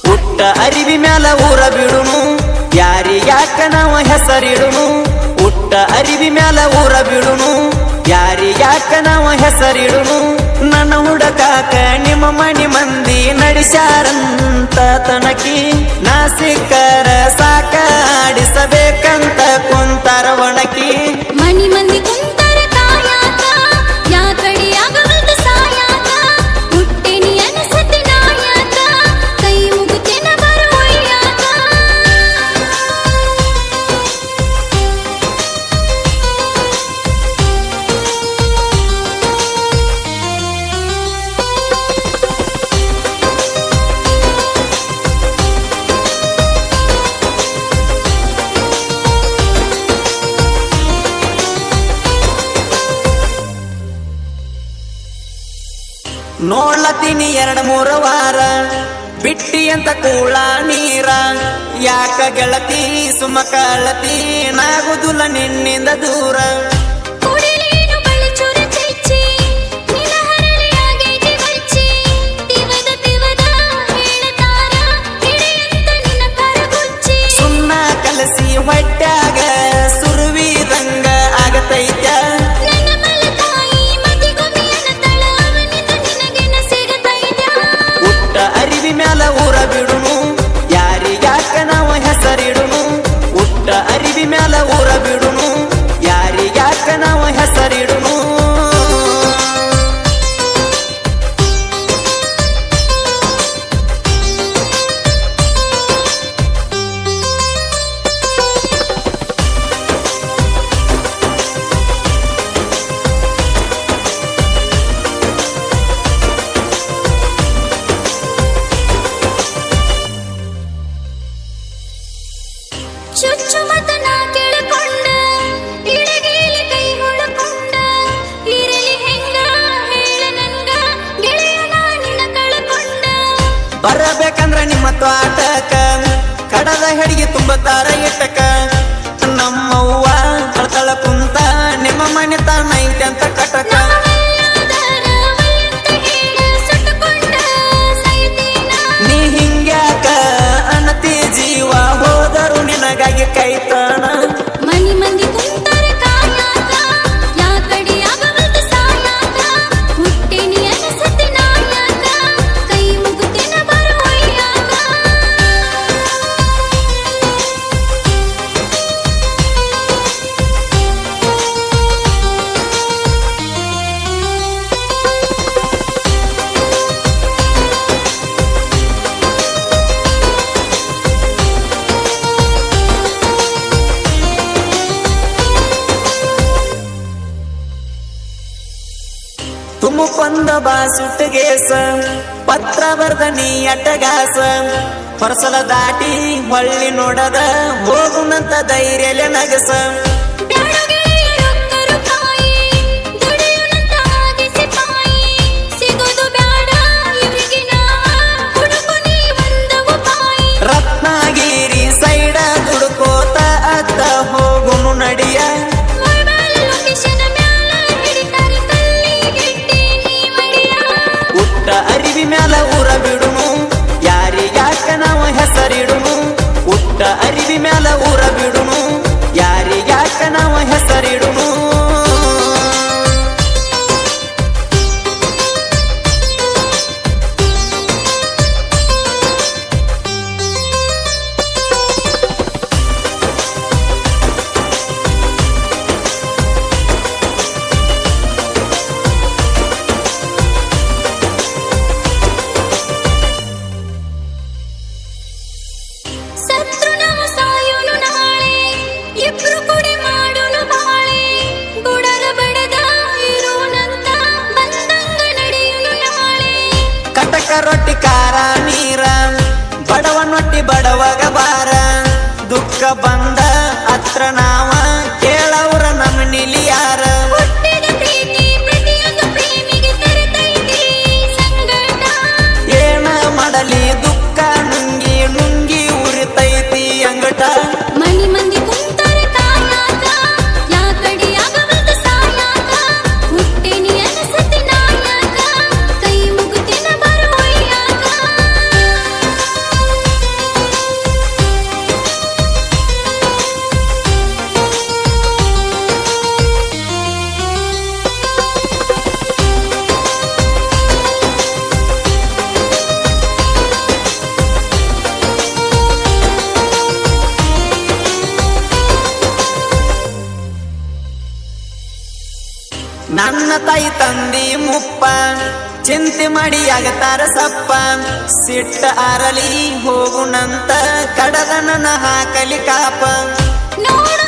ಹುಟ್ಟ ಅರಿವಿ ಮ್ಯಾಲ ಊರ ಬಿಡುನು ಯಾರಿಗ್ಯಾಕ ನಾವ ಹೆಸರಿಡುನು ಹುಟ್ಟ ಅರಿವಿ ಮ್ಯಾಲ ಊರ ಬಿಡುನು ಯಾರಿಗ್ಯಾಕ ನಾವ ಹೆಸರಿಡುನು ನನ್ನ ಹುಡಕಾಕ ನಿಮ್ಮ ಮನಿ ಮಂದಿ ನಡೆಸ್ಯಾರಂತ ತನಕಿ ನಾ ಸಿಕ್ಕರ ಸಾಕ ಆಡಿಸಬೇಕಂತ ಕುಂತಾರ ಒಣಕಿ ಮನಿ ಮಂದಿ ಕುಂತಾರ ಕಾಯಾಕ ಯಾ ಕಡೆಯಾಗವಲ್ದು ಸಾಯಾಕ ಹುಟ್ಟೆನಿ ಅನಸತಿ ನಾಯಾಕ ಕೈ ಮುಗುತಿನ ಬರುವಯ್ಯಾಕ ನೋಡ್ಲತ್ತೀನಿ 2-3 ವಾರ ಬಿಟ್ಟಿ ಅಂತ ಕೂಳ ನೀರ ಯಾಕ ಗೆಳತಿ ಸುಮಕಳತಿ ನಾಗುದಿಲ್ಲ ನಿನ್ನಿಂದ ದೂರ ಕುಡಿಲೇನು ಬಳಿಚೂರ ಚೆಚ್ಚಿ ನಿನ್ನ ಹರಳೆಯಾಗೈತಿ ಬಚ್ಚಿ ತಿವದ ತಿವದ ಹೇಳ್ತಾರ ಹಿಡಿಯಂತ ನಿನ್ನ ಕರಗುಚ್ಚಿ ಸುಣ್ಣ ಕಲಸಿ ಹೊಟ್ಯಾಗ ಸುರುವಿದಂಗ ಆಗತೈತ್ಯ ನನ್ನ ಮಲತಾಯಿ ಮತಿಗೊಮ್ಮಿಯನ ತಳ ಅವನಿಂದ ನಿನಗೆನ ಸಿಗತೈತ್ಯ ಹುಟ್ಟ ಅರಿವಿ ಮ್ಯಾಲ ಊರ ಬಿಡುನು ಯಾರಿಗ್ಯಾಕ ನಾವ ಹೆಸರಿಡುನು ಹುಟ್ಟ ಅರಿವಿ ಮ್ಯಾಲ ಊರ ಬಿಡುನು ಯಾರಿಗ್ಯಾಕ ನಾವ ಹೆಸರಿಡುನು ಚುಚ್ಚು ಮತನ ಕೇಳಿಕೊಂಡ ಇಳಗೇಲಿ ಕೈ ಹೊಳಕೊಂಡ ಇರಲಿ ಹೆಂಗ ಹೇಳ ನನ್ಗ ಗೆಳೆಯನ ನಿನ್ನ ಕಳಕೊಂಡ ಬರಬೇಕಂದ್ರ ನಿಮ್ಮ ತ್ವಾಟಕ ಕಡದ ಹೆಡಿಗೆ ತುಂಬತಾರ ಇಟ್ಟಕ ನಮ್ಮವ್ವ ಕಳ್ತಳ ಕುಂತ ನಿಮ್ಮ ಮನೆ ತಾನ ಐತೆ ಅಂತ ಕಟಕ ನಾವಲ್ಲಾದರ ವಲ್ಲಂತ ಹೇಳ ಸುಟ್ಟುಕೊಂಡ ಸೈತೀನ ನೀ ಹಿಂಗ್ಯಾಕ ಅನತಿ ಜೀವ ಹೋದರು ನಿನಗಾಗಿ ಕೈತಾನ ಮನಿ ಮಂದಿ ಕುಂತಾರ ಕಾಯಾಕ ಯಾ ಕಡೆಯಾಗವಲ್ದು ಸಾಯಾಕ ಹುಟ್ಟೆನಿ ಅನಸತಿ ನಾಯಾಕ ಕೈ ಮುಗುತಿನ ಬರುವಯ್ಯಾಕ ತುಮುಕೊಂದ ಬಾಸುಟ್ಟಗೇಸ ಪತ್ರ ಬರ್ದ ನೀ ಅಟ್ಟಗಾಸ ಹೊರಸಲ ದಾಟಿ ಹೊಳ್ಳಿ ನೋಡದ ಹೋಗುನಂತ ಧೈರ್ಯಲೆ ನಗಸ ಬ್ಯಾಡಗೆಳೆಯ ರೊಕ್ಕರು ಕಾಯಿ ದುಡಿಯುನಂತ ಆಗಿಸಿ ಪಾಯಿ ಸಿಗೋದು ಬ್ಯಾಡ ಇವ್ರಿಗೆ ನಾವ ಹುಡುಕು ನೀ ಒಂದವು ಪಾಯಿ ರತ್ನಗಿರಿ ಸೈಡ ದುಡ್ಕೋತ ಅತ್ತ ಹೋಗುನು ನಡಿಯ ಮೊಬೈಲ್ ಲೊಕೇಶನ್ ಮ್ಯಾಲ ಹಿಡಿತಾರ ಕಲ್ಲಿಗೆಟ್ಟಿ ನೀ ಮಡಿಯ ಹುಟ್ಟ ಅರಿವಿ ಮ್ಯಾಲ ಊರ ಬಿಡುನು ಯಾರಿಗ್ಯಾಕ ನಾವ ಹೆಸರಿಡುನು ಹುಟ್ಟ ಅರಿವಿ ಮ್ಯಾಲ ಊರ ಬಿಡುನು ಯಾರಿಗ್ಯಾಕ ನಾವ ಹೆಸರಿಡುನು ಸತ್ರು ನಾವು ಸಾಯೋನು ನಾಳೆ ಇಬ್ರು ಕುಡಿ ಮಾಡೋನು ಬಾಳೆ ಗುಡರ ಬಡದ ಇರುನಂತ ಬಂದಂಗ ನಡೆಯುನು ನಾಳೆ ಕಟಕ ರೊಟ್ಟಿ ಕಾರ ನೀರ ಬಡವನೊಟ್ಟಿ ಬಡವಗ ಬಾರ ದುಃಖ ಬಂದ ಹತ್ರ ನಾವ ಕೇಳವ್ರ ನಮ್ಮ ನಿಲಿಯಾರ ಹುಟ್ಟಿದ ಪ್ರೀತಿ ಪ್ರತಿಯೊಂದು ಪ್ರೇಮಿಗೆ ತರತೈತಿ ಸಂಗಟ ಏನ ಮಾಡಲಿ ದುಃಖ ನುಂಗಿ ನುಂಗಿ ಉರಿತೈತಿ ಅಂಗಟ ಮನಿ ಮಂದಿ ಕುಂತಾರ ಕಾಯಾಕ ಯಾ ಕಡೆಯಾಗವಲ್ದು ಸಾಯಾಕ ಹುಟ್ಟೆನಿ ಅನಸತಿ ನಾಯಾಕ ಕೈ ಮುಗುತಿನ ಬರುವಯ್ಯಾಕ ನನ್ನ ತಾಯಿ ತಂದಿ ಮುಪ್ಪ ಚಿಂತೆ ಮಾಡಿ ಆಗತಾರ ಸಪ್ಪ ಸಿಟ್ಟ ಅರಳಿ ಹೋಗುಣಂತ ಕಡದ ನನ್ನ ಹಾಕಲಿ ಕಾಪ ನೋಡು